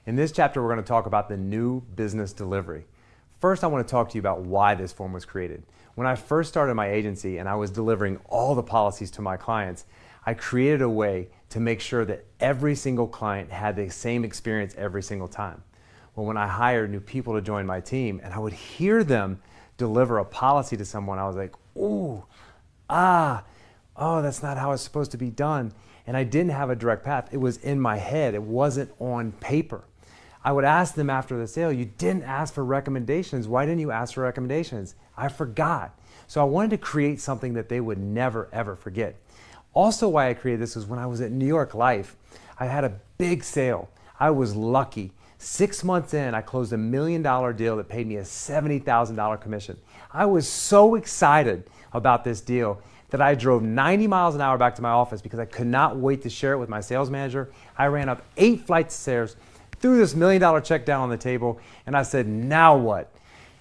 In this chapter, we're going to talk about the new business delivery. First, I want to talk to you about why this form was created. When I first started my agency and I was delivering all the policies to my clients, I created a way to make sure that every single client had the same experience every single time. Well, when I hired new people to join my team and I would hear them deliver a policy to someone, I was like, oh, that's not how it's supposed to be done. And I didn't have a direct path. It was in my head. It wasn't on paper. I would ask them after the sale, you didn't ask for recommendations. Why didn't you ask for recommendations? I forgot. So I wanted to create something that they would never, ever forget. Also, why I created this was when I was at New York Life, I had a big sale. I was lucky. 6 months in, I closed $1 million deal that paid me a $70,000 commission. I was so excited about this deal that I drove 90 miles an hour back to my office because I could not wait to share it with my sales manager. I ran up 8 flights of stairs, threw this $1 million check down on the table, and I said, now what?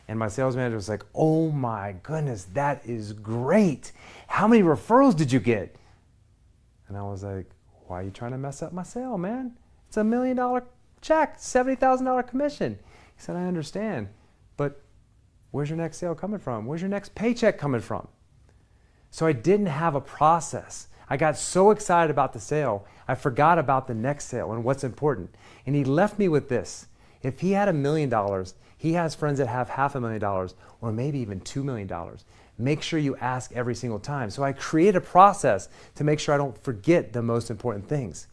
And my sales manager was like, oh my goodness, that is great. How many referrals did you get? And I was like, why are you trying to mess up my sale, man? It's a $1 million check, $70,000 commission. He said, I understand, but where's your next sale coming from? Where's your next paycheck coming from? So I didn't have a process. I got so excited about the sale, I forgot about the next sale and what's important. And he left me with this. If he had $1 million, he has friends that have $500,000 or maybe even $2 million. Make sure you ask every single time. So I create a process to make sure I don't forget the most important things.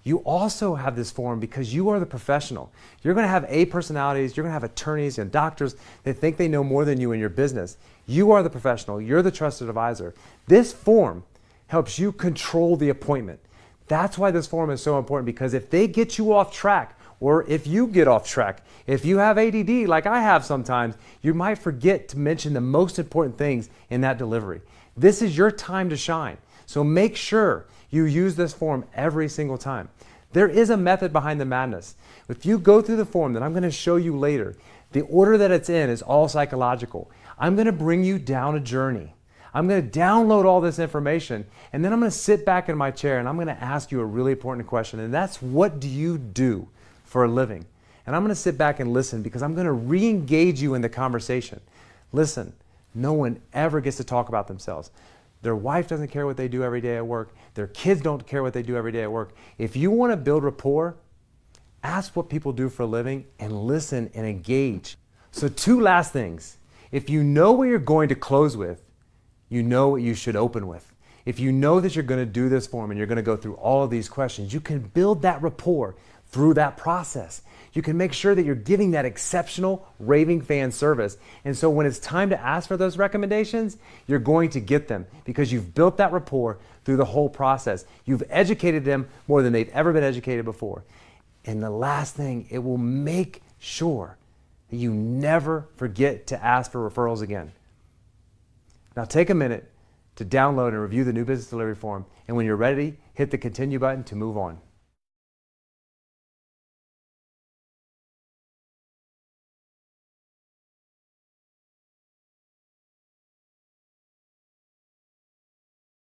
You also have this form because you are the professional. You're going to have A personalities, you're going to have attorneys and doctors that think they know more than you in your business. You are the professional, you're the trusted advisor. This form helps you control the appointment. That's why this form is so important, because if they get you off track, or if you get off track, if you have ADD like I have sometimes, you might forget to mention the most important things in that delivery. This is your time to shine. So make sure you use this form every single time. There is a method behind the madness. If you go through the form that I'm going to show you later, the order that it's in is all psychological. I'm going to bring you down a journey. I'm going to download all this information, and then I'm going to sit back in my chair and I'm going to ask you a really important question, and that's, what do you do for a living? And I'm going to sit back and listen, because I'm going to re-engage you in the conversation. Listen, no one ever gets to talk about themselves. Their wife doesn't care what they do every day at work. Their kids don't care what they do every day at work. If you want to build rapport, ask what people do for a living and listen and engage. So 2 last things. If you know what you're going to close with, you know what you should open with. If you know that you're going to do this form and you're going to go through all of these questions, you can build that rapport through that process. You can make sure that you're giving that exceptional raving fan service. And so when it's time to ask for those recommendations, you're going to get them, because you've built that rapport through the whole process. You've educated them more than they've ever been educated before. And the last thing, it will make sure that you never forget to ask for referrals again. Now take a minute to download and review the new business delivery form. And when you're ready, hit the continue button to move on.